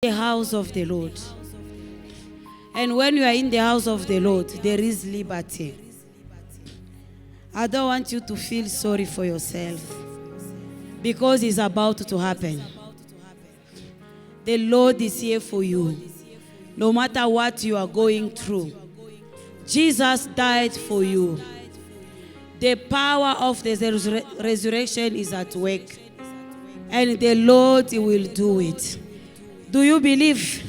The house of the Lord. And when you are in the house of the Lord, there is liberty. I don't want you to feel sorry for yourself, because it's about to happen. The Lord is here for you. No matter what you are going through, Jesus died for you. The power of the resurrection is at work, and the Lord will do it. Do you believe?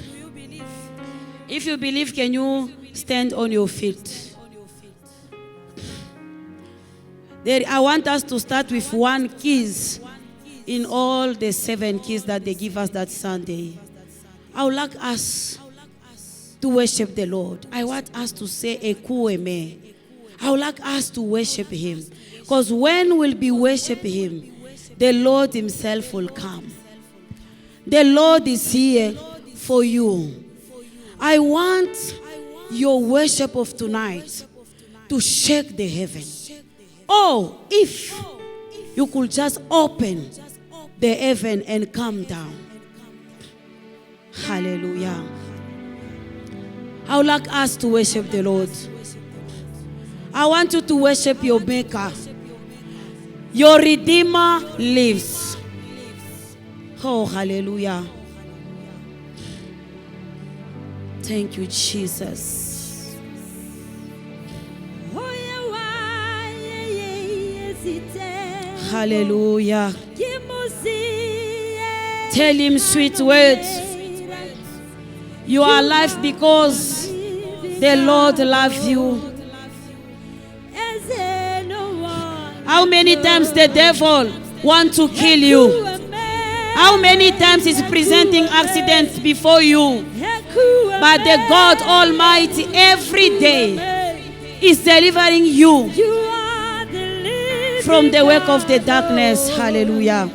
If you believe, can you stand on your feet? I want us to start with one keys in all the 7 keys that they give us that Sunday. I would like us to worship the Lord. I want us to say Ekueme. I would like us to worship Him. Because when we'll be worshiping Him, the Lord Himself will come. The Lord is here for you. I want your worship of tonight to shake the heaven. Oh, if you could just open the heaven and come down. Hallelujah. I would like us to worship the Lord. I want you to worship your Maker. Your Redeemer lives. Oh, hallelujah. Thank you, Jesus. Hallelujah. Tell Him sweet words. You are alive because the Lord loves you. How many times the devil wants to kill you? How many times he's presenting accidents before you? But the God Almighty every day is delivering you from the work of the darkness. Hallelujah.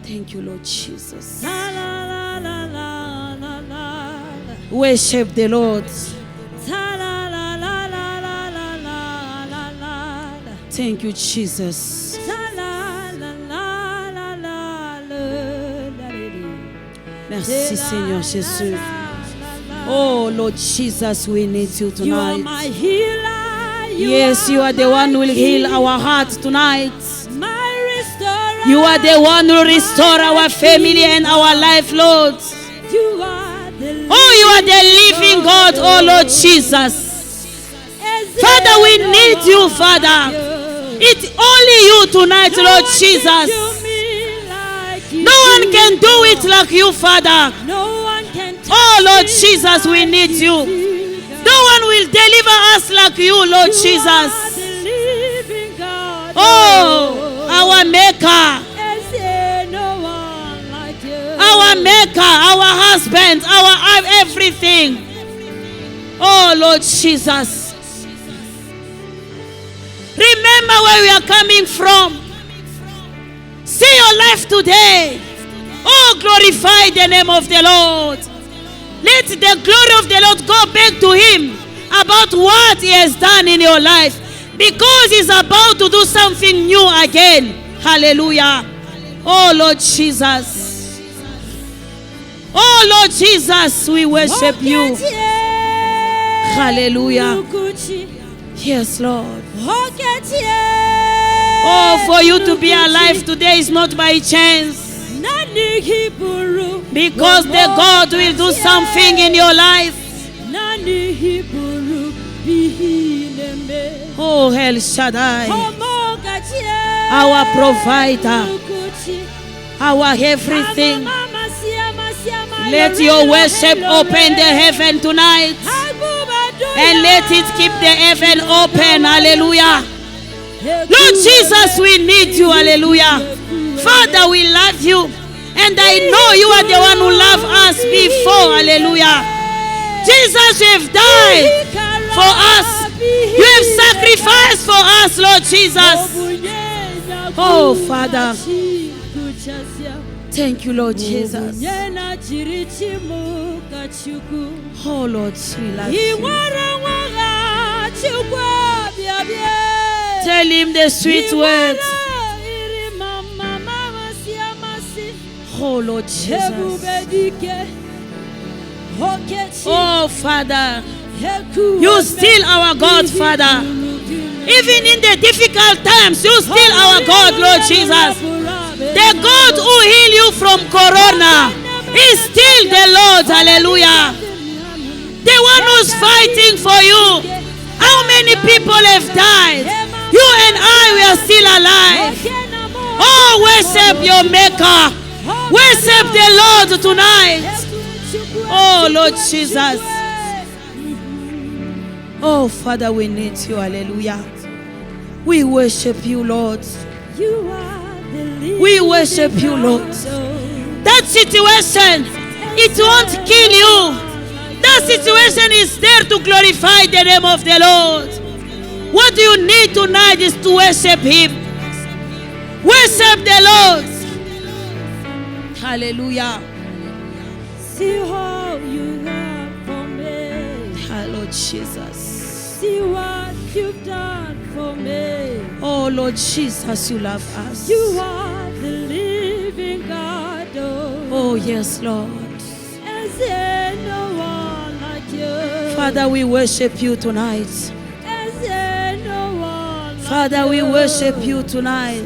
Thank you, Lord Jesus. Worship the Lord. Thank you, Jesus. Merci, Seigneur Jésus. Oh, Lord Jesus, we need you tonight. You are my healer. Yes, you are the one who will heal our hearts tonight. My restorer. You are the one who will restore our family and our life, Lord. You are the Oh, you are the living God, oh Lord Jesus. Father, we need you, Father. It's only you tonight, Lord Jesus. No one can do it like you, Father. Oh, Lord Jesus, we need you. No one will deliver us like you, Lord Jesus. Oh, our Maker. Our Maker, our husband, our everything. Oh, Lord Jesus. Remember where we are coming from. See your life today. Oh, glorify the name of the Lord. Let the glory of the Lord go back to Him about what He has done in your life, because He's about to do something new again. Hallelujah. Oh, Lord Jesus. Oh, Lord Jesus, we worship you. Hallelujah. Yes, Lord. Oh, for you to be alive today is not by chance, because the God will do something in your life. Oh, El Shaddai, our provider, our everything. Let your worship open the heaven tonight, and let it keep the heaven open. Hallelujah. Lord Jesus, we need you. Hallelujah. Father, we love you, and I know you are the one who loved us before. Hallelujah. Jesus, you have died for us. You have sacrificed for us, Lord Jesus. Oh, Father. Thank you, Lord Jesus. Oh, Lord, we love you. Tell Him the sweet words. Oh Lord Jesus. Oh Father, you still our God, Father. Even in the difficult times, you still our God, Lord Jesus. The God who healed you from corona is still the Lord. Hallelujah. The one who's fighting for you. How many people have died? You and I, we are still alive. Oh, worship your Maker. Worship the Lord tonight. Oh, Lord Jesus. Oh, Father, we need you. Hallelujah. We worship you, Lord. We worship you, Lord. That situation, it won't kill you. That situation is there to glorify the name of the Lord. What you need tonight is to worship Him. Worship the Lord. Hallelujah. See how you have for me. Lord Jesus. See what you've done for me. Oh Lord Jesus, you love us. You are the living God. Oh yes, Lord. Is there no one like you? Father, we worship you tonight. Is there no one like Father, we worship you tonight.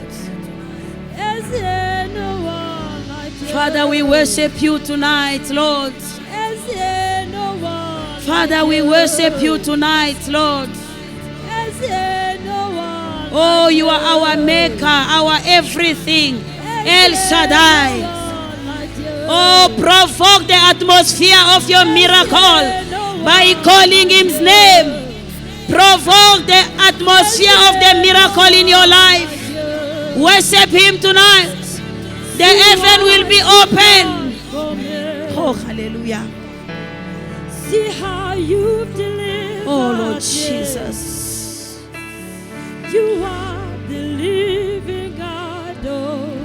Is there no one like you? Father, we worship you tonight, Lord. Is there no one Father, we worship you tonight, Lord. Is there no one Oh, you are our Maker, our everything. El Shaddai. Oh, provoke the atmosphere of your miracle by calling His name. Provoke the atmosphere of the miracle in your life. Worship Him tonight. The heaven will be open. Oh, hallelujah. See how you've delivered. Oh, Lord me. Jesus. You are the living God.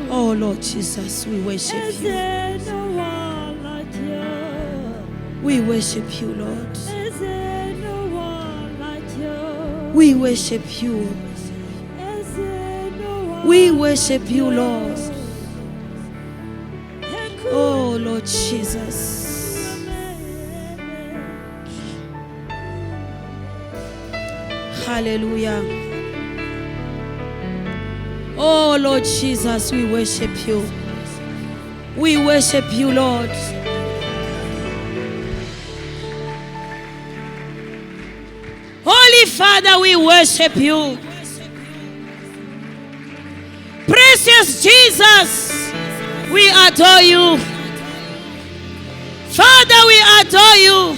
Oh, Lord Jesus, we worship Is you. there no one like you? We worship you, Lord. Is there no one like you? We worship you. Is there no one We worship you, Lord. like you? Oh, Lord Jesus. Hallelujah. Oh, Lord Jesus, we worship you. We worship you, Lord. Holy Father, we worship you. Precious Jesus, we adore you. Father, we adore you.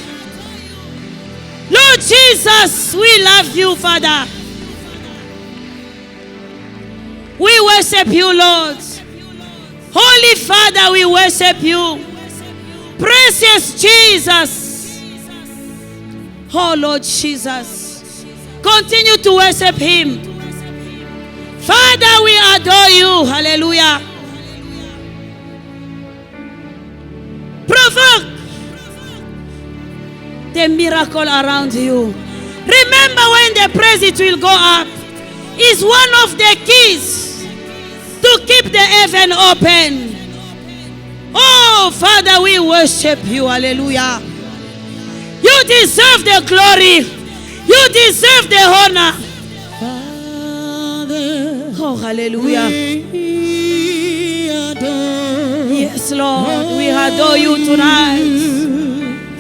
Lord Jesus, we love you, Father. We worship you, Lord. Holy Father, we worship you. Precious Jesus. Oh, Lord Jesus. Continue to worship Him. Father, we adore you. Hallelujah. Provoke the miracle around you. Remember, when the praise it will go up, is one of the keys to keep the heaven open. Oh, Father, we worship you. Hallelujah. You deserve the glory. You deserve the honor. Father, Oh, hallelujah. Yes, Lord, we adore you tonight.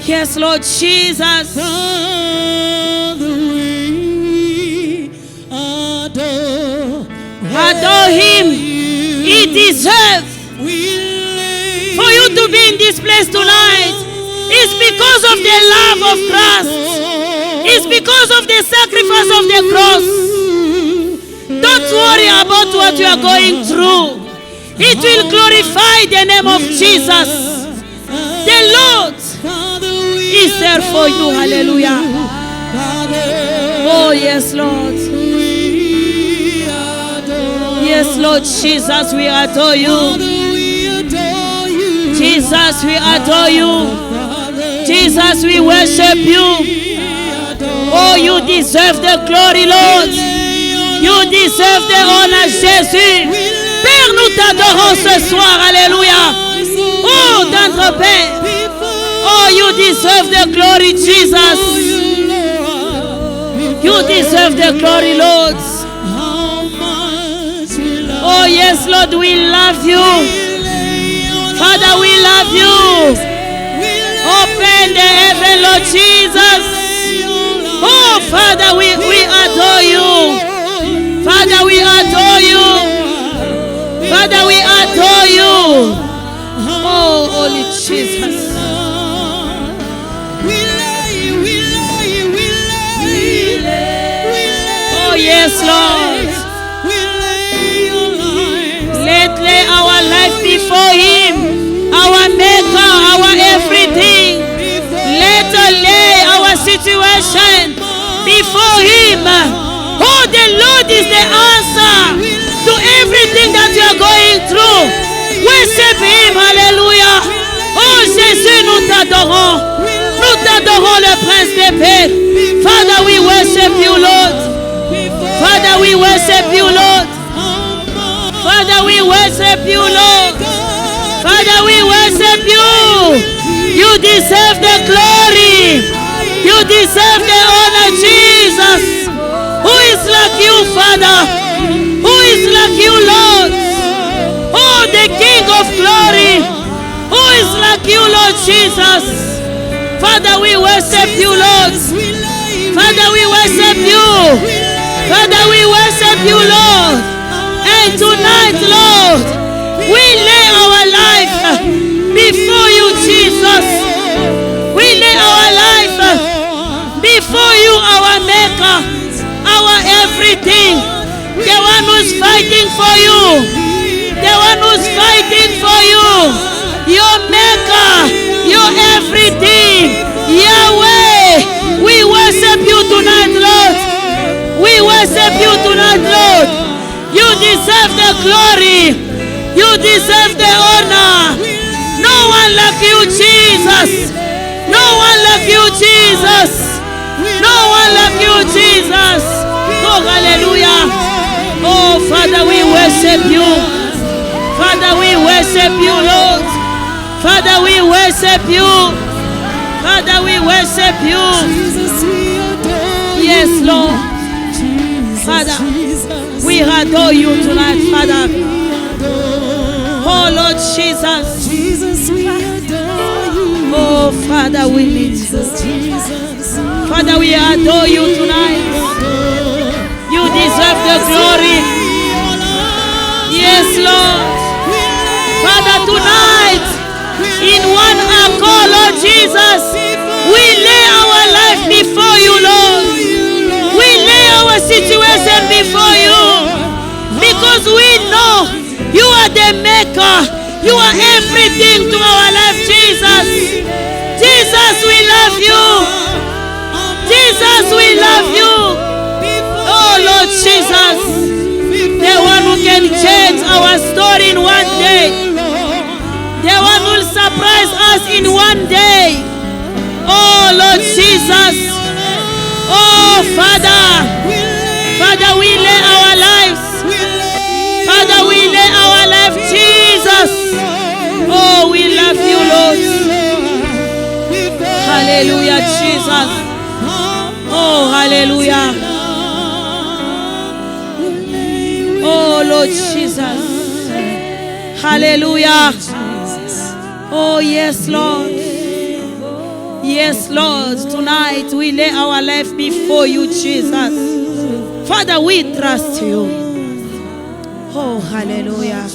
Yes, Lord Jesus. Adore Him. He deserves for you to be in this place tonight. It's because of the love of Christ. It's because of the sacrifice of the cross. Don't worry about what you are going through. It will glorify the name of Jesus. The Lord is there for you. Hallelujah. Oh, yes, Lord. Yes, Lord Jesus, we adore you. Jesus, we adore you. Jesus, we worship you. Oh, you deserve the glory, Lord. You deserve the honor, Jésus. Père, nous t'adorons ce soir. Alléluia. open. Oh, you deserve the glory, Jesus. You deserve the glory, Lord. Oh, yes, Lord, we love you. Father, we love you. Open the heaven, Lord Jesus. Oh, Father, we adore you. Father, we adore you. Father, we adore you. Oh, Holy Jesus. Oh, yes, Lord. Let lay our life before Him, our Maker, our everything. Let lay our situation before Him. Oh, the Lord is the answer to everything that you are going through. Worship Him, hallelujah. Oh, Jésus, nous t'adorons. Nous t'adorons, le Prince des Pères. Father, we worship you, Lord. Father, we worship you, Lord. Father, we worship you, Lord. Father, we worship you. You deserve the glory. You deserve the honor, Jesus. Who is like you, Father? Who is like you, Lord? Oh, the King of glory. Who is like you, Lord Jesus? Father, we worship you, Lord. Father, we worship you. Father, we worship you, Lord. And tonight, Lord, we lay our life before you, Jesus. We lay our life before you, our Maker, our everything. The one who's fighting for you. The one who's fighting for you. Your Maker, your everything. Yahweh, we worship you tonight, Lord. We worship you tonight, Lord. You deserve the glory. You deserve the honor. No one like you, Jesus. No one like you, Jesus. No one like you, Jesus. Oh, hallelujah. Oh, Father, we worship you. Father, we worship you, Lord. Father, we worship you. Father, we worship you. Yes, Lord. Father, we adore you tonight, Father. Oh, Lord Jesus. Oh, Father, we need you. Father, we adore you tonight. You deserve the glory. Yes, Lord. Father, tonight, in one accord, Lord Jesus, we lay our life before you, Lord. We lay our situation before you because we know you are the Maker. You are everything to our life, Jesus. Jesus, we love you. Jesus, we love you. Oh, Lord Jesus, the one who can change our story in one day. The one who will surprise us in one day. Oh, Lord Jesus. Oh, Father. Father, we lay our lives. Father, we lay our life, Jesus. Oh, we love you, Lord. Hallelujah, Jesus. Oh, hallelujah. Oh, Lord Jesus. Hallelujah. Oh, yes, Lord. Yes, Lord. Tonight we lay our life before you, Jesus. Father, we trust you. Oh, hallelujah.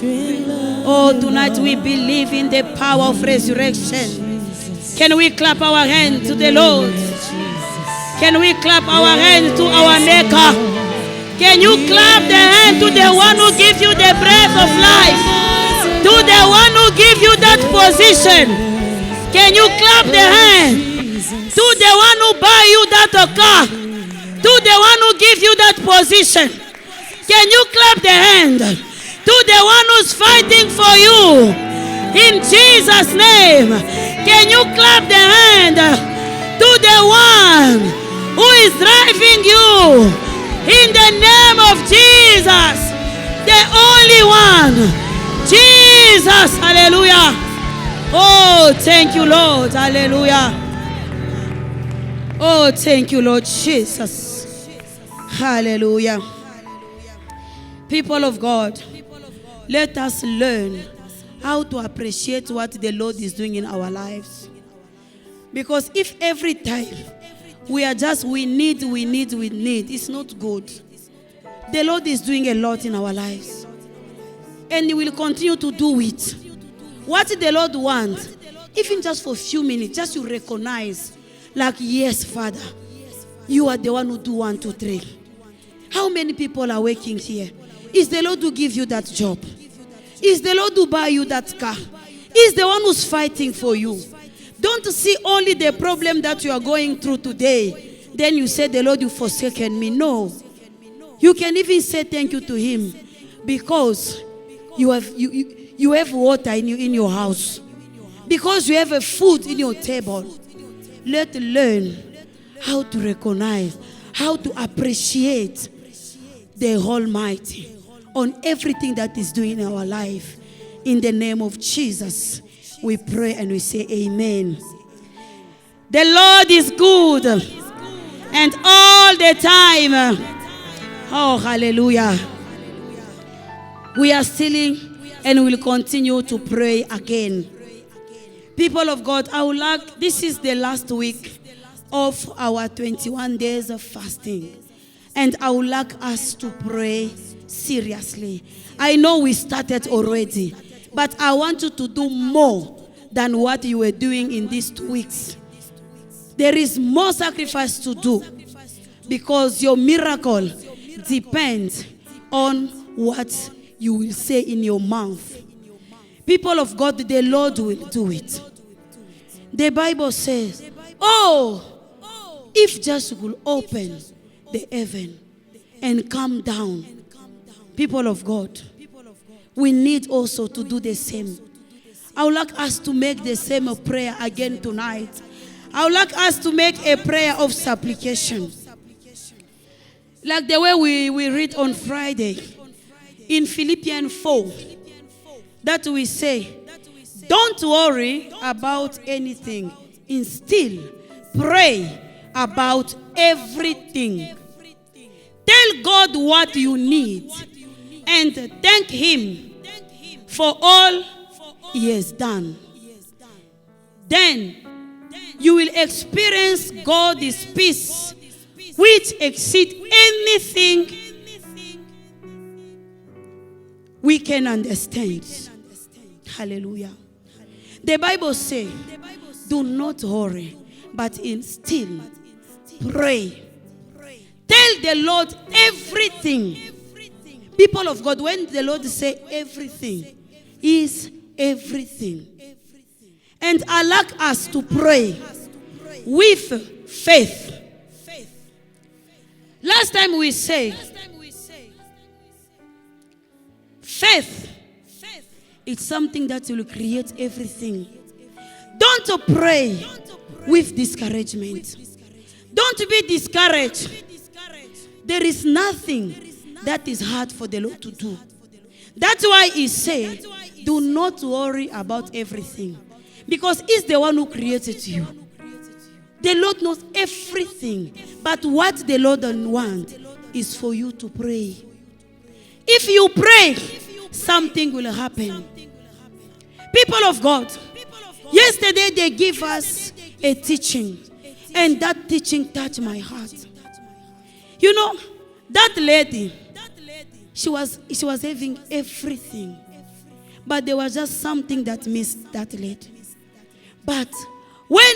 Oh, tonight we believe in the power of resurrection. Can we clap our hands to the Lord? Can we clap our hands to our Maker? Can you clap the hand to the one who gives you the breath of life? To the one who gives you that position? Can you clap the hand to the one who buy you that car? To the one who gives you that position? Can you clap the hand to the one who's fighting for you? In Jesus' name, can you clap the hand to the one who is driving you? In the name of Jesus, the only one, Jesus, hallelujah. Oh, Oh, thank you, Lord. Hallelujah. Oh, thank you, Lord Jesus. Hallelujah. People of God, let us learn how to appreciate what the Lord is doing in our lives. Because if every time we are just, we need, it's not good. The Lord is doing a lot in our lives. And He will continue to do it. What the Lord wants, even just for a few minutes, just to recognize, like, yes, Father, you are the one who do 1, 2, 3. How many people are working here? Is the Lord who give you that job? Is the Lord who buy you that car? Is the one who's fighting for you? Don't see only the problem that you are going through today. Then you say, the Lord, you forsaken me. No. You can even say thank you to Him because you have water in your house. Because you have a food in your table. Let's learn how to recognize, how to appreciate the Almighty on everything that is doing in our life. In the name of Jesus, we pray and we say amen. The Lord is good and all the time. Oh, hallelujah. We are still and will continue to pray again. People of God, this is the last week of our 21 days of fasting. And I would like us to pray seriously. I know we started already, but I want you to do more than what you were doing in these 2 weeks. There is more sacrifice to do because your miracle depends on what you will say in your mouth. People of God, the Lord will do it. The Bible says, oh, if just will open the heaven and come down. People of God, we need also to do the same. I would like us to make the same prayer again tonight. I would like us to make a prayer of supplication. Like the way we read on Friday in Philippians 4, that we say, don't worry about anything. Instead, pray about everything. Tell God what you need and thank Him for all He has done. Then you will experience God's peace, which exceeds anything we can understand. Hallelujah. The Bible says, do not worry, but instead pray. Tell the Lord everything. People of God, when the Lord say everything, is everything. And I like us to pray with faith. Last time we say, faith, it's something that will create everything. Don't pray with discouragement. Don't be discouraged. There is nothing that is hard for the Lord to do. That's why He said, do not worry about everything. Because He's the one who created you. The Lord knows everything. But what the Lord wants is for you to pray. If you pray, something will happen. People of God, yesterday they gave us a teaching. And that teaching touched my heart. You know, that lady, she was having everything. But there was just something that missed that lady. But when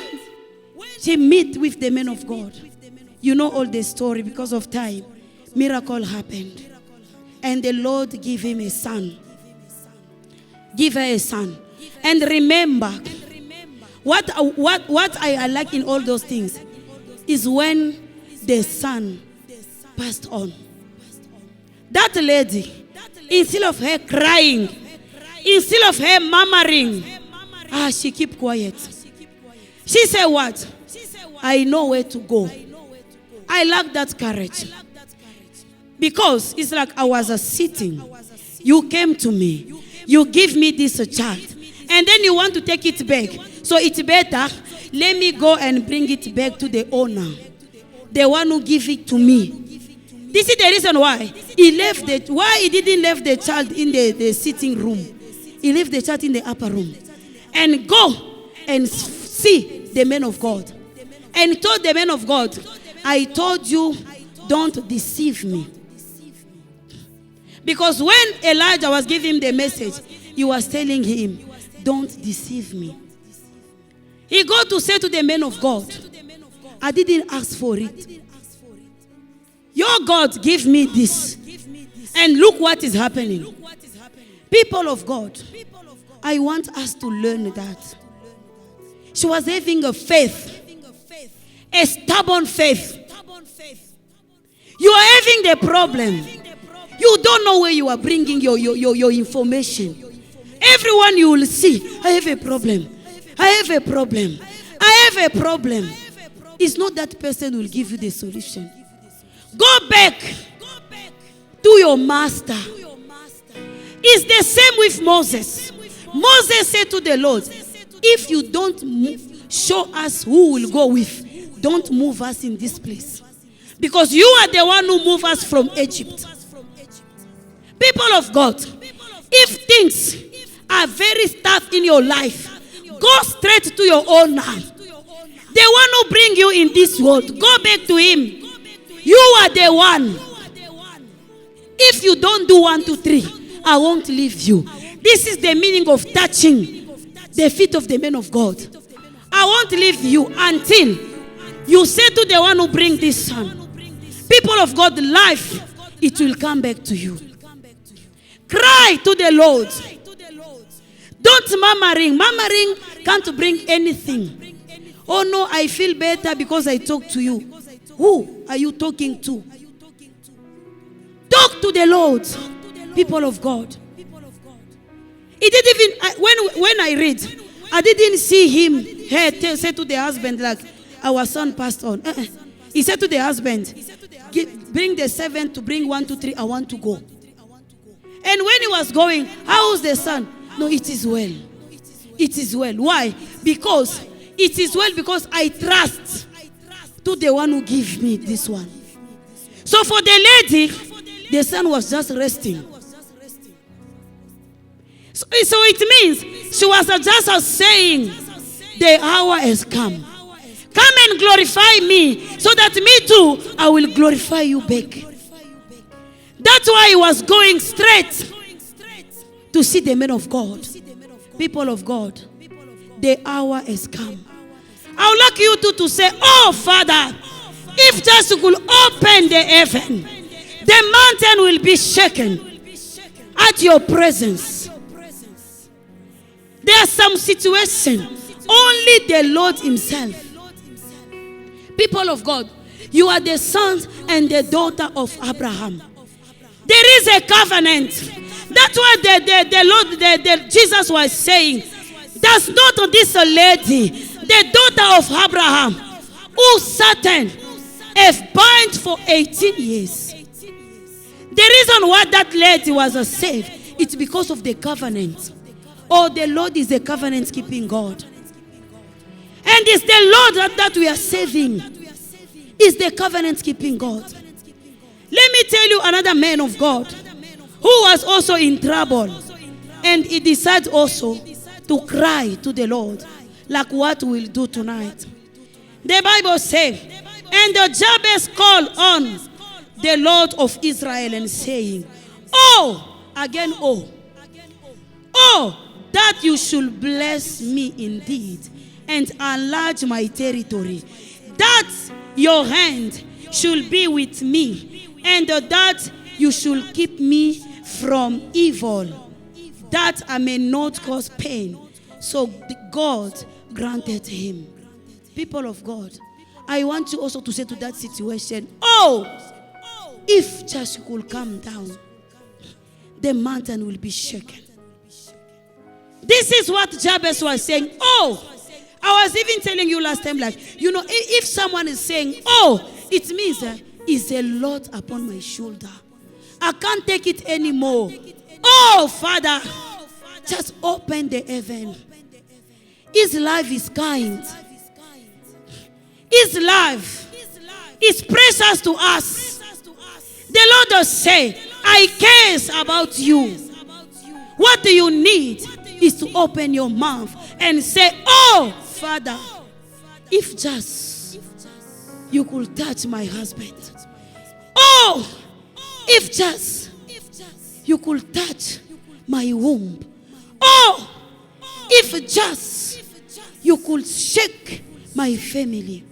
she met with the man of God, you know all the story because of time. Miracle happened. And the Lord gave him a son. Give her a son. And remember, what I like in all those things is when the son passed on. That lady, instead of her crying, instead of her murmuring, she kept quiet. She said what? I know where to go. I like that courage. Because it's like I was sitting. You came to me. You give me this child. And then you want to take it back. So it's better, let me go and bring it back to the owner, the one who gave it to me. This is the reason why he didn't leave the child in the sitting room. He left the child in the upper room. And go and see the man of God. And told the man of God, I told you, don't deceive me. Because when Elijah was giving him the message, he was telling him, don't deceive me. He got to say to the man of God, I didn't ask for it. Your God gave me this. And look what is happening. People of God, I want us to learn that. She was having a faith, a stubborn faith. You are having the problem. You don't know where you are bringing your information. Everyone you will see, I have a problem. I have a problem. I have a problem. It's not that person who will give you the solution. Go back to your master. It's the same with Moses. Moses said to the Lord, if you don't show us who will go with, don't move us in this place. Because you are the one who moved us from Egypt. People of God, if things are very tough in your life, go straight to your owner. The one who bring you in this world, go back to him. You are the one. If you don't do 1, 2, 3, I won't leave you. This is the meaning of touching the feet of the man of God. I won't leave you until you say to the one who bring this son, people of God, life, it will come back to you. Cry to the Lord. Don't murmuring. Murmuring can't bring anything. Oh no, I feel better because I talk to you. Who are you talking to? Talk to the Lord. People of God. He didn't even, when I read, I didn't see him say to the husband like, our son passed on. He said to the husband, bring the servant to bring 1, 2, 3, I want to go. And when he was going, how's the son? No, it is well. It is well. Why? Because it is well because I trust to the one who gave me this one. So for the lady, the son was just resting. So it means she was just saying, the hour has come. Come and glorify me so that me too, I will glorify you back. That's why he was going straight to see the man of God. People of God, the hour has come. I would like you to say, oh Father, if just you could open the heaven, the mountain will be shaken at your presence. There are some situations, only the Lord himself. People of God, you are the sons and the daughter of Abraham. There is a covenant. That's what the Lord, Jesus was saying. Does not this lady, the daughter of Abraham, who Satan have bound for 18 years. The reason why that lady was saved, it's because of the covenant. Oh, the Lord is a covenant-keeping God. And it's the Lord that we are saving. It's the covenant-keeping God. Let me tell you another man of God who was also in trouble. And he decided also to cry to the Lord, like what we'll do tonight. The Bible says, and the Jabez called on the Lord of Israel and saying, oh, again, oh, that you should bless me indeed and enlarge my territory, that your hand should be with me, and that you should keep me from evil, that I may not cause pain. So God granted him. People of God, I want you also to say to that situation, oh, if just could come down, the mountain will be shaken. This is what Jabez was saying. Oh, I was even telling you last time, like, you know, if someone is saying, oh, it means it's a lot upon my shoulder. I can't take it anymore. Oh, Father, Just open the heaven. His life is kind. His life is precious to us. The Lord does say, I care about you. What do you need is to open your mouth and say, oh, Father, if just you could touch my husband. Oh, if just you could touch my womb. Oh, if just you could shake my family.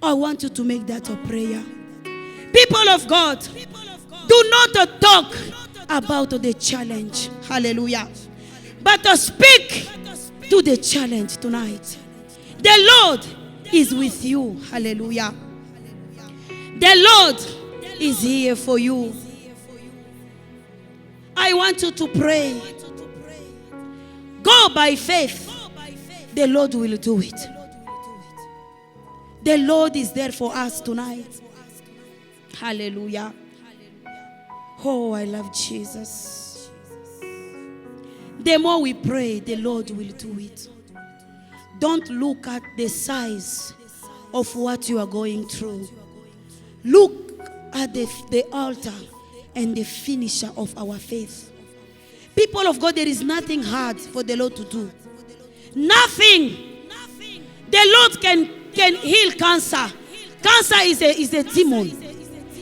I want you to make that a prayer. People of God, do not talk about the challenge. Hallelujah. But to speak to the challenge tonight. The Lord is with you. Hallelujah. The Lord is here for you. I want you to pray. Go by faith. The Lord will do it. The Lord is there for us tonight. Hallelujah. Oh, I love Jesus. The more we pray, the Lord will do it. Don't look at the size of what you are going through. Look at the altar and the finisher of our faith. People of God, there is nothing hard for the Lord to do. Nothing. The Lord can heal cancer. Cancer is a demon.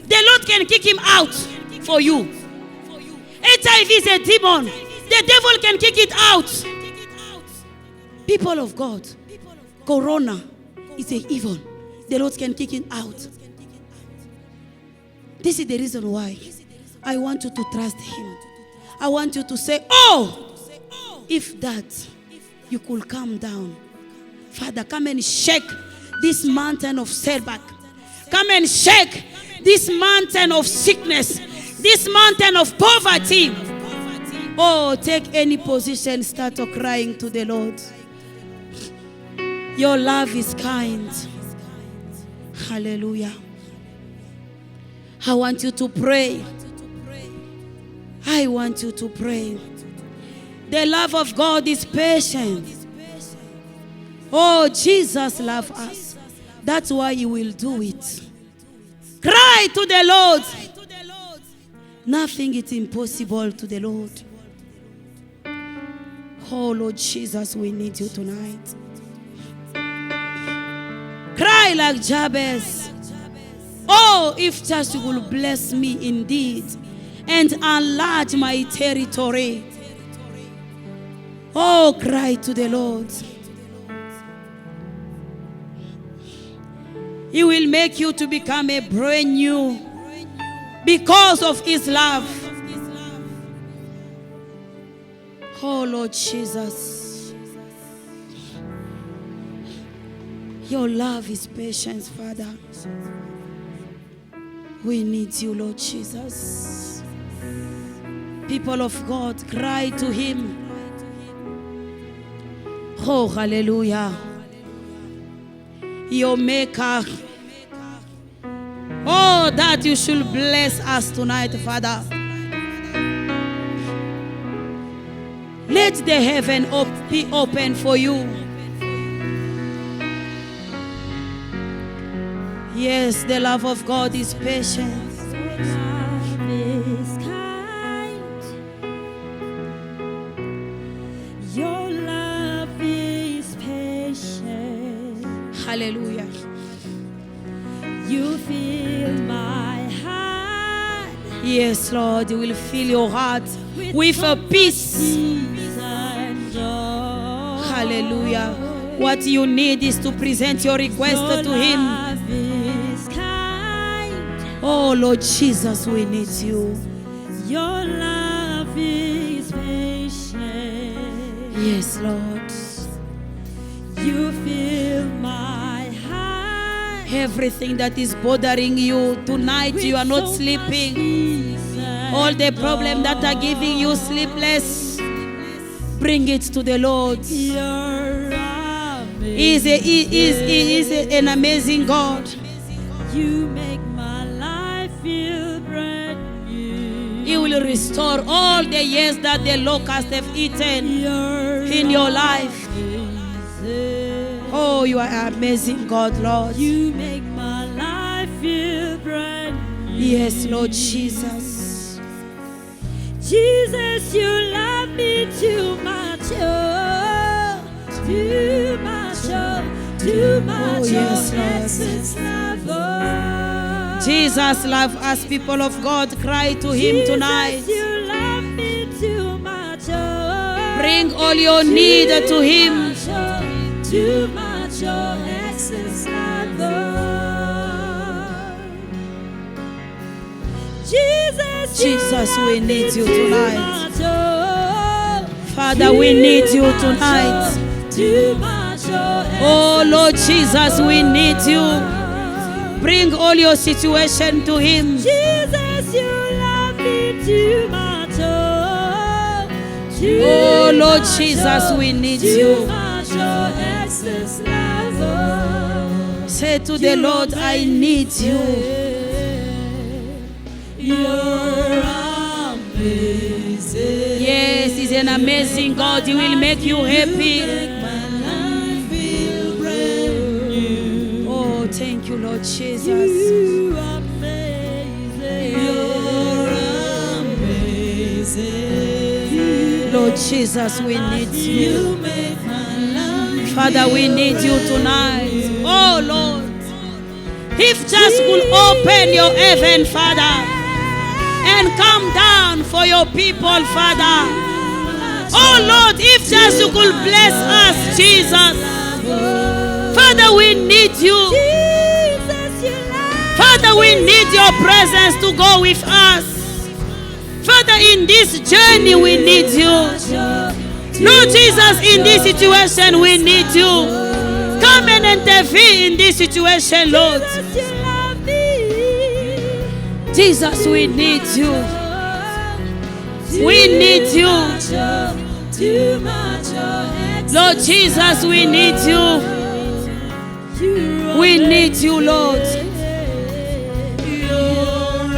The Lord can kick him out for you. HIV is a demon. The devil can kick it out. People of God, Corona is an evil. The Lord can kick it out. This is the reason why I want you to trust Him. I want you to say, oh, if that you could calm down. Father, come and shake this mountain of setback. Come and shake this mountain of sickness. This mountain of poverty. Oh, take any position, start crying to the Lord. Your love is kind. Hallelujah. I want you to pray. I want you to pray. The love of God is patient. Oh, Jesus loves us. That's why He will do it. Cry to the Lord. Nothing is impossible to the Lord. Oh, Lord Jesus, we need you tonight. Cry like Jabez. Oh, if just you will bless me indeed and enlarge my territory. Oh, cry to the Lord. He will make you to become a brand new because of His love. Oh, Lord Jesus. Your love is patience, Father. We need you, Lord Jesus. People of God, cry to Him. Oh, hallelujah. Your Maker. Oh, that you should bless us tonight, Father. Let the heaven be open for you. Yes, the love of God is patient. Love is kind. Your love is patient. Hallelujah. You fill my heart. Yes, Lord, you will fill your heart with a peace. And joy. Hallelujah. What you need is to present your request to Him. Love is kind. Oh, Lord Jesus, we need you. Your love is patient. Yes, Lord. You fill my heart. Everything that is bothering you tonight, you are not sleeping. All the problems that are giving you sleepless, bring it to the Lord. He is an amazing God. You make my life feel brand new. He will will restore all the years that the locusts have eaten in your life. Oh, you are amazing, God, Lord. You make my life feel brand new. Yes, Lord Jesus. Jesus, you love me too much, oh, too much, oh, too much, Oh, yes, oh, Lord. excess love, oh. Jesus, love us, people of God. Cry to Him tonight. Jesus, you love me too much, oh, Bring all your need to Him. too much, oh, excess love, oh. Jesus, we need you tonight. much, oh. Father, we need you tonight. Too much, oh, Oh, Lord Jesus, we need you. Bring all your situation to Him. Jesus, you love me too much, oh. Too Oh, Lord much, Jesus, oh, we need too you. much, oh, excess love, oh. Say to the Lord, I need you. You're amazing. Yes, He's an amazing God. He will make you happy. My life feel brand new. Oh, thank you, Lord Jesus. You amazing. You're amazing. Lord Jesus, we need you. You make my life. Father, we need you tonight. Oh, Lord. If just could open your heaven, Father, and come down for your people, Father. Oh, Lord, if just you could bless us, Jesus. Father, we need you. Jesus, you love Father, we need your presence to go with us. Father, in this journey, we need you. Lord Jesus, in this situation, we need you. Come and intervene in this situation, Lord. Jesus, you love me. Jesus, we need you. We need you. Too much, oh, Lord Jesus, we need you. We need you, Lord. You're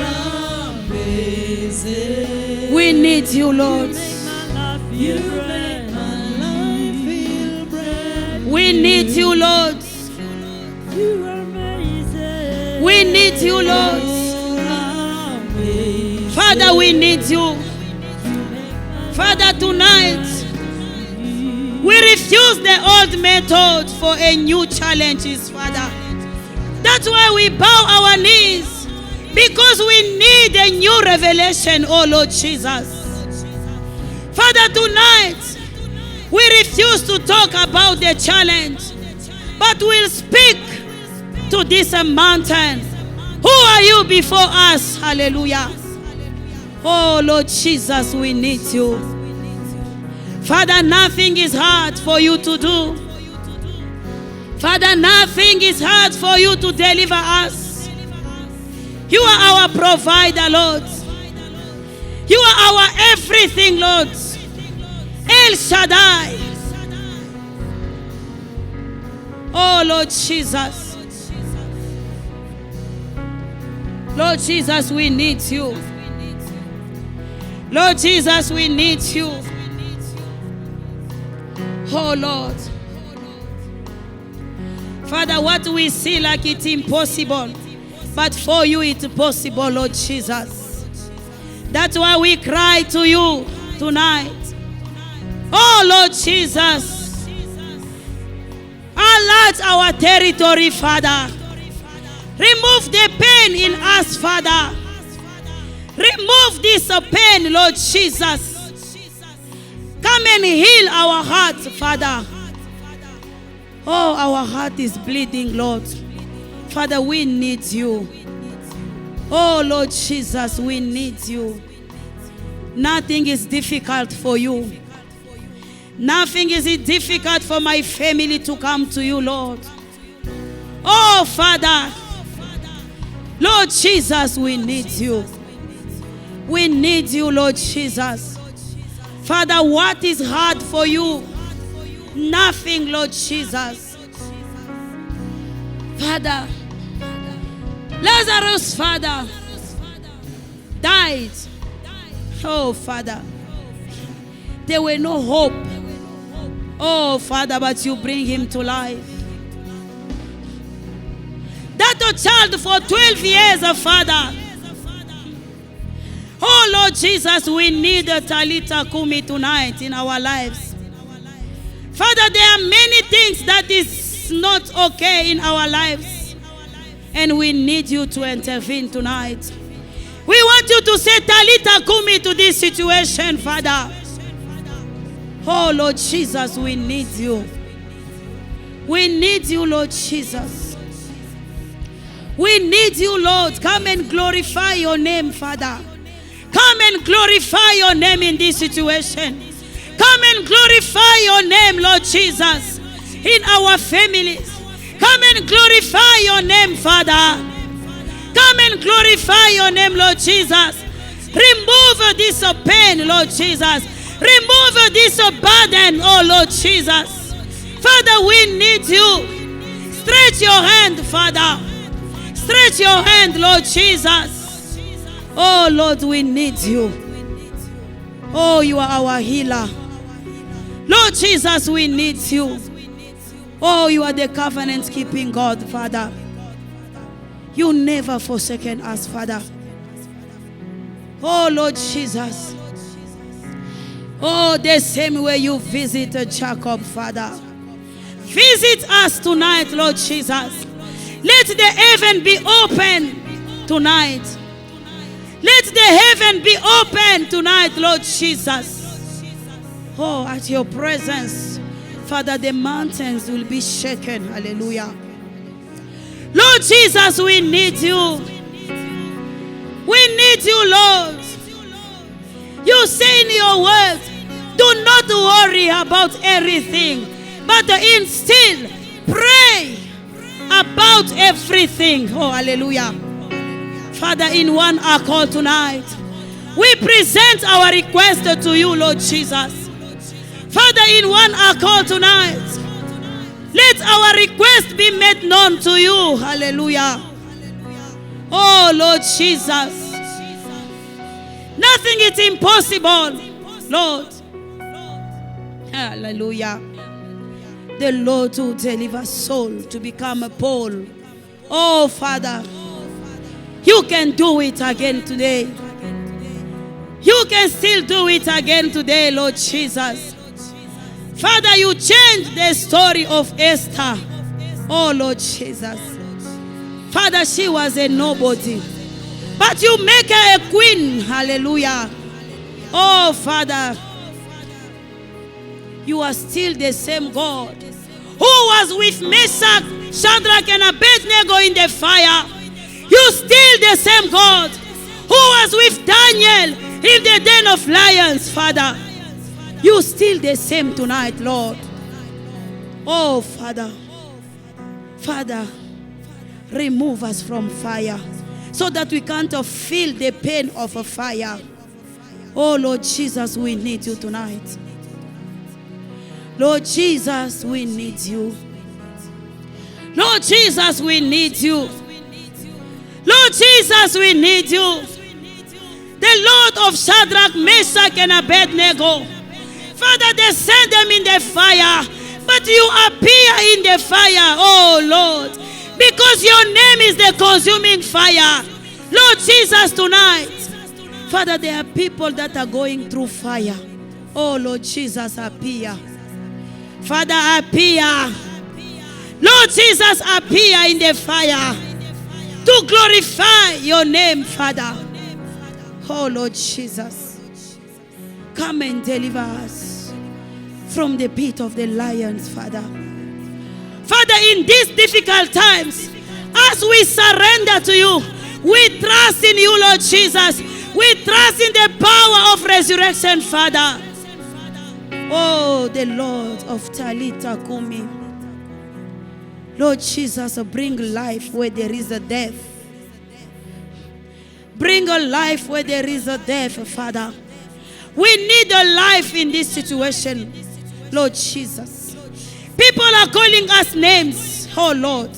amazing. We need you, Lord. You make my life feel brand. We need you, Lord. You're amazing. We need you, Lord. Amazing. Father, we need you. Father, tonight, we refuse the old method for a new challenges, Father. That's why we bow our knees, because we need a new revelation, oh Lord Jesus. Father, tonight, we refuse to talk about the challenge, but we'll speak to this mountain. Who are you before us? Hallelujah. Oh, Lord Jesus, we need you. Father, nothing is hard for you to do. Father, nothing is hard for you to deliver us. You are our provider, Lord. You are our everything, Lord. El Shaddai. Oh, Lord Jesus. Lord Jesus, we need you. Lord Jesus, we need you. Oh, Lord. Father, what we see like it's impossible, but for you it's possible, Lord Jesus. That's why we cry to you tonight. Oh, Lord Jesus. Enlarge our territory, Father. Remove the pain in us, Father. Remove this pain, Lord Jesus. Come and heal our hearts, Father. Oh, our heart is bleeding, Lord. Father, we need you. Oh, Lord Jesus, we need you. Nothing is difficult for you. Nothing is difficult for my family to come to you, Lord. Oh, Father. Lord Jesus, we need you. We need you, Lord Jesus. Father, what is hard for you? Nothing, Lord Jesus. Father, Lazarus, Father, died Oh, Father. There were no hope. Oh, Father, but you bring him to life. That child for 12 years, Father. Oh, Lord Jesus, we need a Talita Kumi tonight in our lives. Father, there are many things that is not okay in our lives. And we need you to intervene tonight. We want you to say Talita Kumi to this situation, Father. Oh, Lord Jesus, we need you. We need you, Lord Jesus. We need you, Lord. Come and glorify your name, Father. Come and glorify your name in this situation. Come and glorify your name, Lord Jesus, in our families. Come and glorify your name, Father. Come and glorify your name, Lord Jesus. Remove this pain, Lord Jesus. Remove this burden, oh Lord Jesus. Father, we need you. Stretch your hand, Father. Stretch your hand, Lord Jesus. Oh Lord, we need you. Oh, you are our healer. Lord Jesus, we need you. Oh, you are the covenant-keeping God, Father. You never forsaken us, Father. Oh, Lord Jesus. Oh, the same way you visited Jacob, Father. Visit us tonight, Lord Jesus. Let the heaven be open tonight. Let the heaven be open tonight, Lord Jesus. Oh, at your presence, Father, the mountains will be shaken. Hallelujah. Lord Jesus, we need you. We need you, Lord. You say in your word, do not worry about everything, but instead pray about everything. Oh, hallelujah. Father, in one accord tonight, we present our request to you, Lord Jesus. Father, in one accord tonight, let our request be made known to you. Hallelujah. Oh, Lord Jesus. Nothing is impossible, Lord. Hallelujah. The Lord will deliver soul to become a Paul. Oh, Father, you can do it again today. You can still do it again today, Lord Jesus. Father, you changed the story of Esther. Oh, Lord Jesus. Father, she was a nobody, but you make her a queen. Hallelujah. Oh, Father, you are still the same God who was with Meshach, Shadrach, and Abednego in the fire. You still the same God who was with Daniel in the den of lions, Father. You still the same tonight, Lord. Oh, Father. Father, remove us from fire so that we can't feel the pain of a fire. Oh, Lord Jesus, we need you tonight. Lord Jesus, we need you. Lord Jesus, we need you. Lord Jesus, we need you. The Lord of Shadrach, Meshach, and Abednego. Father, they sent them in the fire, but you appear in the fire, oh Lord, because your name is the consuming fire. Lord Jesus, tonight, Father, there are people that are going through fire. Oh Lord Jesus, appear. Father, appear. Lord Jesus, appear in the fire to glorify your name, Father. Oh Lord Jesus, come and deliver us from the pit of the lions, Father. Father, in these difficult times, as we surrender to you, we trust in you, Lord Jesus. We trust in the power of resurrection, Father. Oh, the Lord of Talita Kumi. Lord Jesus, bring life where there is a death. Bring a life where there is a death, Father. We need a life in this situation, Lord Jesus. People are calling us names, oh Lord.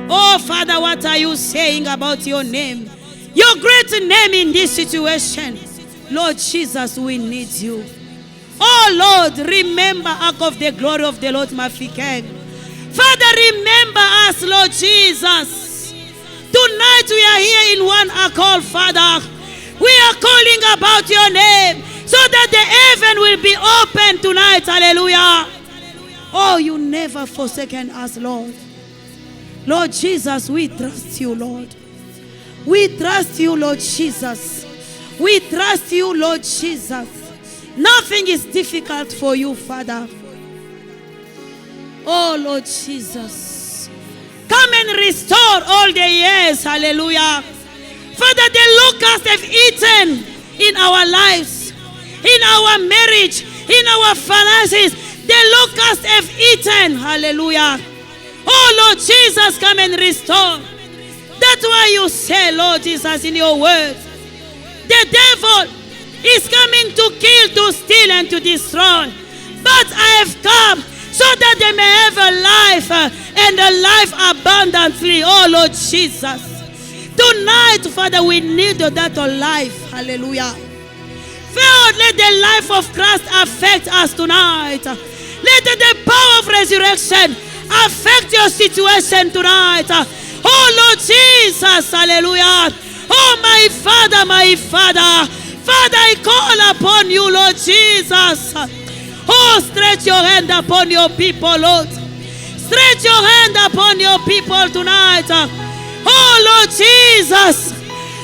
Oh, Father, what are you saying about your name? Your great name in this situation. Lord Jesus, we need you. Oh Lord, remember Ark of the Glory of the Lord Mafikeng. Father, remember us, Lord Jesus. Tonight we are here in one accord, Father. We are calling about your name so that the heaven will be open tonight. Hallelujah. Oh, you never forsaken us, Lord. Lord Jesus, we trust you, Lord. We trust you, Lord Jesus. We trust you, Lord Jesus. Nothing is difficult for you, Father. Oh, Lord Jesus. Come and restore all the years. Hallelujah. Father, the locusts have eaten in our lives, in our marriage, in our finances. The locusts have eaten. Hallelujah. Oh, Lord Jesus, come and restore. That's why you say, Lord Jesus, in your word, the devil is coming to kill, to steal, and to destroy. But I have come so that they may have a life and a life abundantly. Oh, Lord Jesus. Tonight, Father, we need that life. Hallelujah. Lord, let the life of Christ affect us tonight. Let the power of resurrection affect your situation tonight. Oh, Lord Jesus. Hallelujah. Oh, my Father, my Father. Father, I call upon you, Lord Jesus. Oh, stretch your hand upon your people, Lord. Stretch your hand upon your people tonight. Oh, Lord Jesus.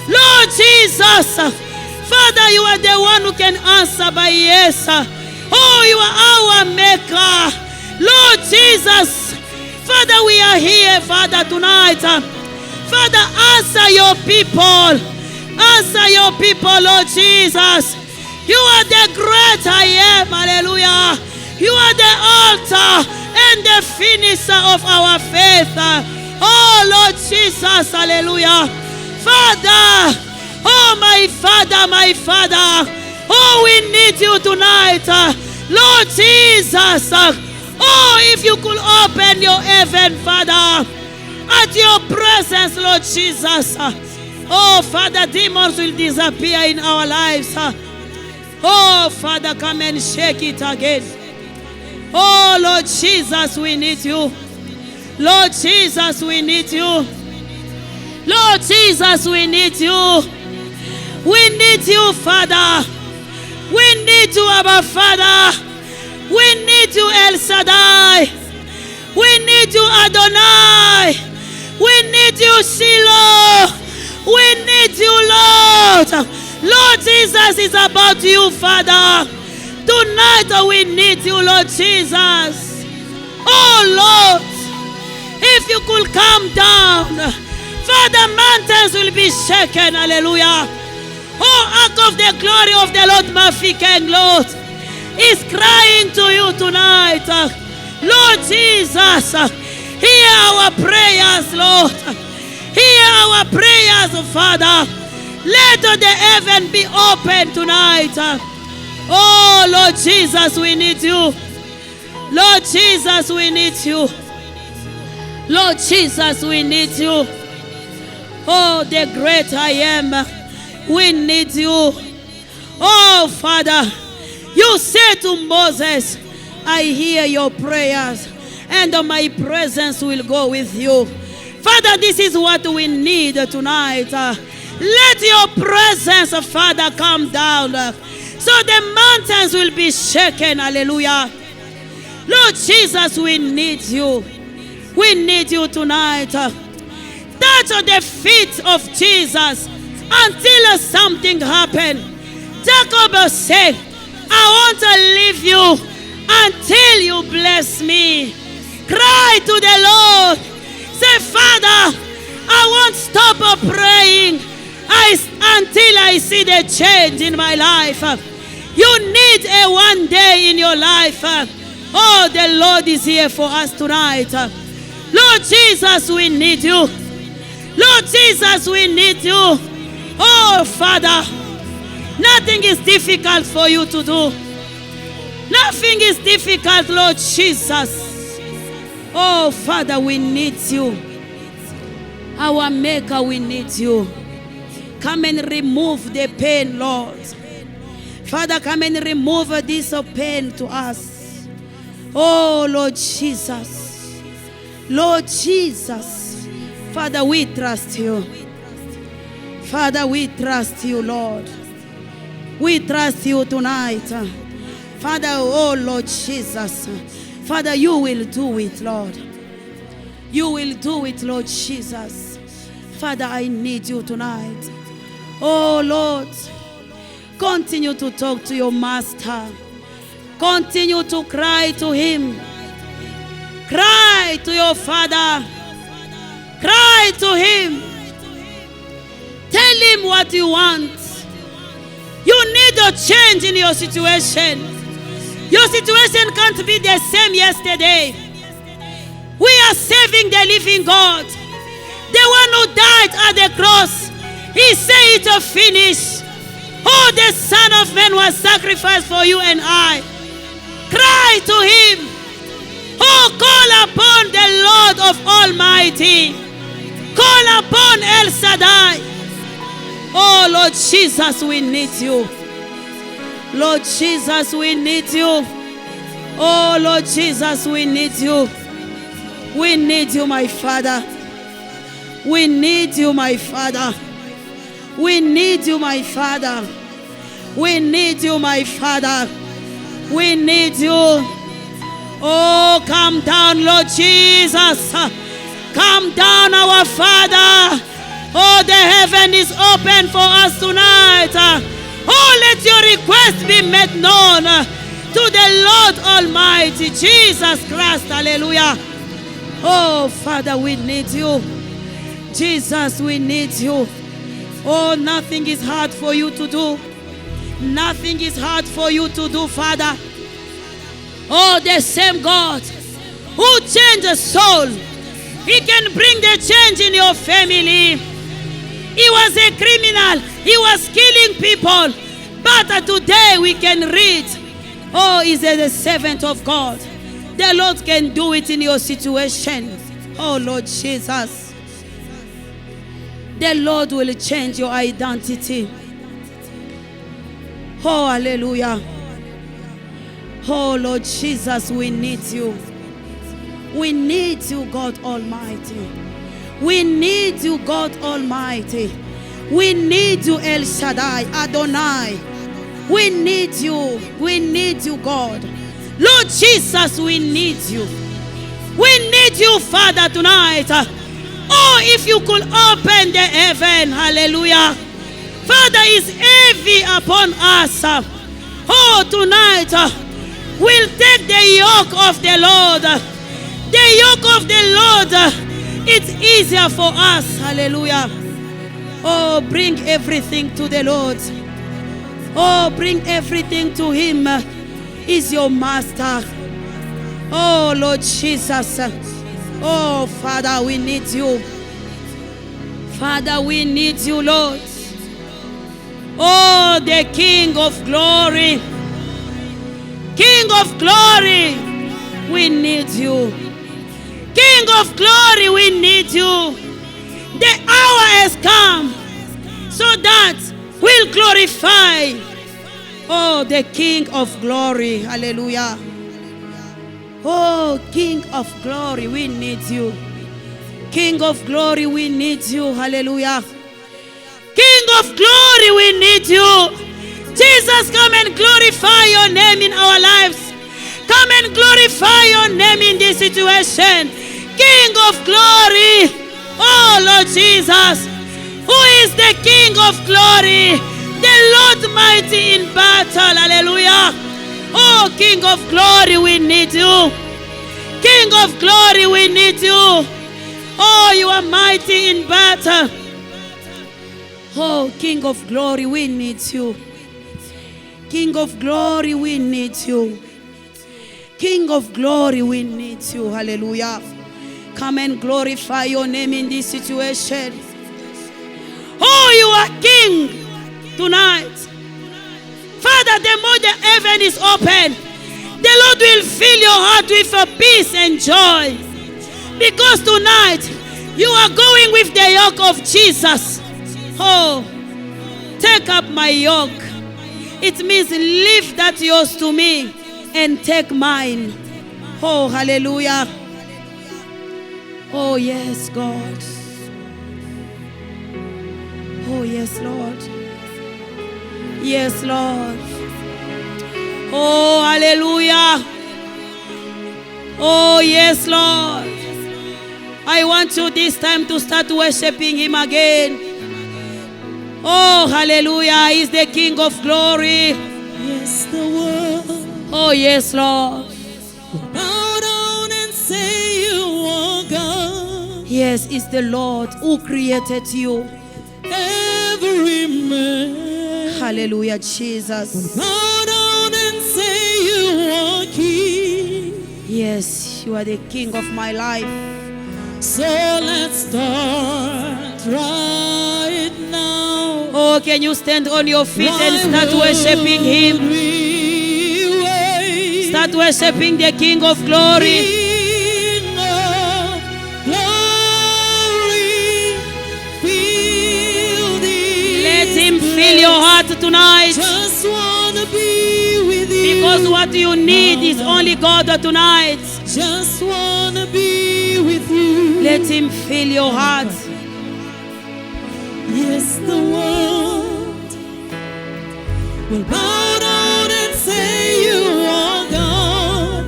Lord Jesus. Father, you are the one who can answer by yes. Oh, you are our maker. Lord Jesus. Father, we are here, Father, tonight. Father, answer your people. Answer your people, Lord Jesus. You are the great I am. Hallelujah. You are the altar and the finisher of our faith. Oh, Lord Jesus. Hallelujah. Father. Oh, my Father, my Father. Oh, we need you tonight. Lord Jesus. Oh, if you could open your heaven, Father, at your presence, Lord Jesus. Oh, Father, demons will disappear in our lives. Oh, Father, come and shake it again. Oh, Lord Jesus, we need you. Lord Jesus, we need you. Lord Jesus, we need you. We need you, Father. We need you, our Father. We need you, El Shaddai. We need you, Adonai. We need you, Shiloh. We need you, Lord. Lord Jesus, is about you, Father. Tonight we need you, Lord Jesus. Oh, Lord, if you could come down, Father, mountains will be shaken. Hallelujah. Oh, Ark of the Glory of the Lord Mafikeng, Lord, is crying to you tonight. Lord Jesus, hear our prayers, Lord. Hear our prayers, Father. Let the heaven be open tonight. Oh, Lord Jesus, we need you. Lord Jesus, we need you. Lord Jesus, we need you. Oh, the great I am. We need you. Oh, Father, you said to Moses, I hear your prayers, and my presence will go with you. Father, this is what we need tonight. Let your presence, Father, come down so the mountains will be shaken. Hallelujah. Lord Jesus, we need you. We need you tonight. Touch the feet of Jesus until something happens. Jacob said, I want to leave you until you bless me. Cry to the Lord. Say, Father, I won't stop praying until I see the change in my life. You need a one day in your life. Oh, the Lord is here for us tonight. Lord Jesus, we need you. Lord Jesus, we need you. Oh, Father, nothing is difficult for you to do. Nothing is difficult, Lord Jesus. Oh, Father, we need you. Our Maker, we need you. Come and remove the pain, Lord. Father, come and remove this pain to us. Oh, Lord Jesus. Lord Jesus. Father, we trust you. Father, we trust you, Lord. We trust you tonight. Father, oh Lord Jesus. Father, you will do it, Lord. You will do it, Lord Jesus. Father, I need you tonight. Oh Lord, continue to talk to your master. Continue to cry to him. Cry to your Father. Cry to him. Tell him what you want. You need a change in your situation. Your situation can't be the same yesterday. We are serving the living God. The one who died at the cross. He said it's finished. Oh, the Son of Man was sacrificed for you and I. Cry to him. Oh, call upon the Lord of Almighty. Call upon El Shaddai. Oh, Lord Jesus, we need you. Lord Jesus, we need you. Oh, Lord Jesus, we need you. We need you, my Father. We need you, my Father. We need you, my Father. We need you, my Father. We need you. Oh, come down, Lord Jesus. Come down, our Father. Oh, the heaven is open for us tonight. Oh, let your request be made known to the Lord Almighty, Jesus Christ. Hallelujah. Oh, Father, we need you. Jesus, we need you. Oh, nothing is hard for you to do. Nothing is hard for you to do, Father. Oh, the same God who changed a soul, he can bring the change in your family. He was a criminal. He was killing people. But today we can read, oh, he's the servant of God. The Lord can do it in your situation. Oh, Lord Jesus. The Lord will change your identity. Oh, hallelujah. Oh, Lord Jesus, we need you. We need you, God Almighty. We need you, God Almighty. We need you, El Shaddai, Adonai. We need you. We need you, God. Lord Jesus, we need you. We need you, Father, tonight. Oh, if you could open the heaven, hallelujah. Father, is heavy upon us. Oh, tonight, we'll take the yoke of the Lord. The yoke of the Lord, it's easier for us. Hallelujah. Oh, bring everything to the Lord. Oh, bring everything to him. He's your master. Oh, Lord Jesus. Oh, Father, we need you. Father, we need you, Lord. Oh, the King of glory. King of glory, we need you. King of glory, we need you. The hour has come so that we'll glorify, oh, the King of glory. Hallelujah. Oh, King of glory, we need you. King of glory, we need you. Hallelujah. King of glory, we need you. Jesus, come and glorify your name in our lives. Come and glorify your name in this situation. King of glory. Oh, Lord Jesus. Who is the King of glory? The Lord mighty in battle. Hallelujah. Oh, King of glory, we need you. King of glory, we need you. Oh, you are mighty in battle. Oh, King of glory, we need you. King of glory, we need you. King of glory, we need you. Hallelujah. Come and glorify your name in this situation. Oh, you are King tonight. Father, the more the heaven is open, the Lord will fill your heart with a peace and joy. Because tonight, you are going with the yoke of Jesus. Oh, take up my yoke. It means leave that yours to me and take mine. Oh, hallelujah. Oh, yes, God. Oh, yes, Lord. Yes, Lord. Oh, hallelujah. Oh, yes, Lord. I want you this time to start worshiping Him again. Oh, hallelujah. He's the King of glory. Yes, the world. Oh, yes, Lord. Bow down and say you are God. Yes, it's the Lord who created you. Every man. Hallelujah, Jesus. Bow down and say you are King. Yes, you are the King of my life. So let's start right now. Oh, can you stand on your feet and start worshiping Him? Start worshiping the King of glory. King of glory, feel the Let Him fill your heart tonight. Just wanna be with you. Because what you need is only God tonight. Just wanna be with you. Let Him fill your heart. Yes, the world will bow down and say you are God.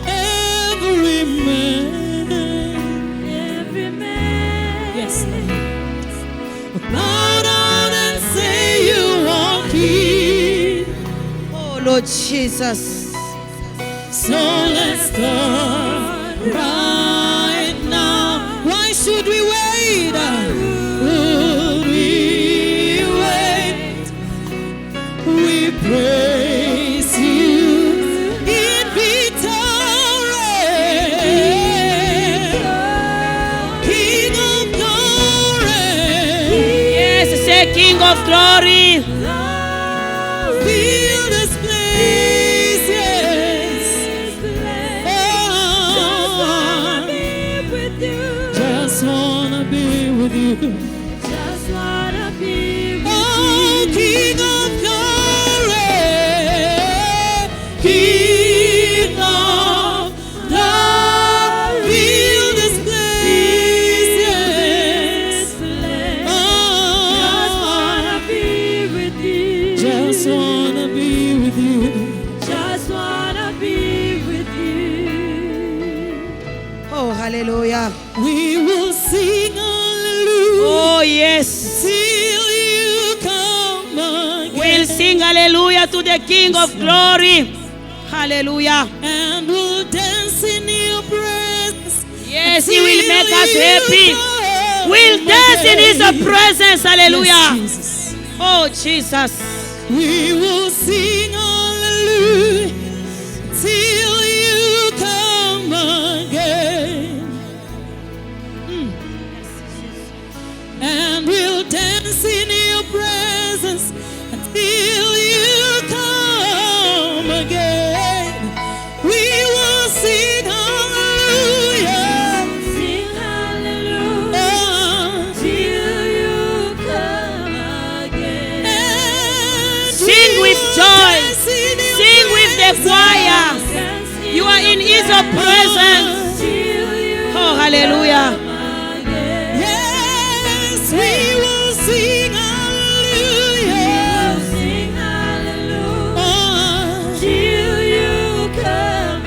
Every man, yes, will bow down and say you are King. Oh, Lord Jesus. So let's start right now. Why should we wait? Would we wait? We praise you in victory, King of glory. Yes, say King of glory. Feel this place, yes. Just wanna be with you. Just wanna be with Oh, you. King of glory, King of glory, feel this place, yes. Just wanna be with you. Just wanna be with you. Just wanna be with you. Oh, hallelujah. We will sing hallelujah Oh, yes. till you come again. We'll sing hallelujah to the King of glory. Hallelujah. And we'll dance in your presence. Yes, He will make us till you happy. come We'll dance in His again. presence. Hallelujah. Yes, Jesus. Oh, Jesus. We will sing hallelujah till you come again. And we'll dance in your presence until you come again. We will sing hallelujah. Sing hallelujah Oh, till you come again. and Sing we with will joy. dance in your Sing with the presence. choir. Dance You are in His presence. till you Oh, hallelujah. come again. Yes, we will sing hallelujah. Sing hallelujah Oh, till you come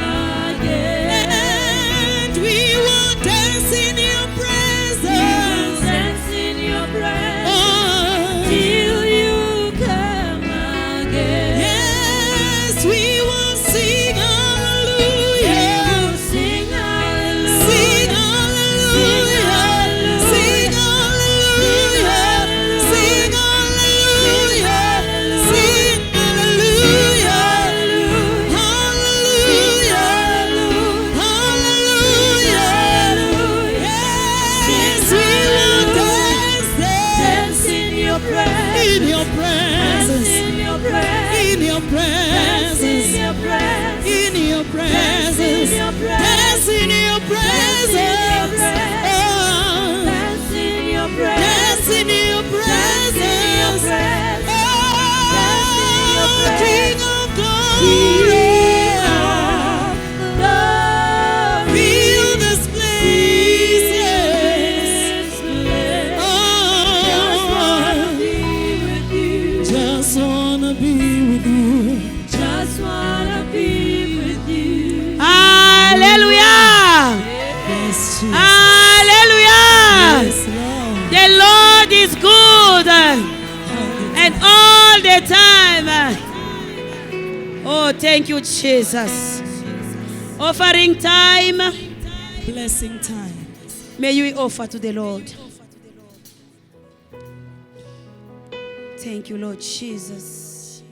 again. and we will dance in your presence. Dance in your presence Oh, till you come again. yes, we will sing hallelujah. Sing hallelujah. Sing hallelujah. Sing hallelujah. Sing hallelujah. Sing hallelujah. Hallelujah. Hallelujah. Yes, we will dance Dance in your presence. in your Dance presence. in your presence. In your Dance in presence. your presence. In your presence. your Dance in your presence. Oh, Dance in your presence. dance in your presence. Dance in your presence. Oh, Oh, thank you, Jesus. Offering time. Blessing time. May you offer to the Lord. Thank you, Lord Jesus.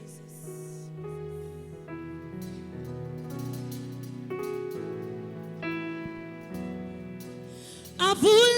I put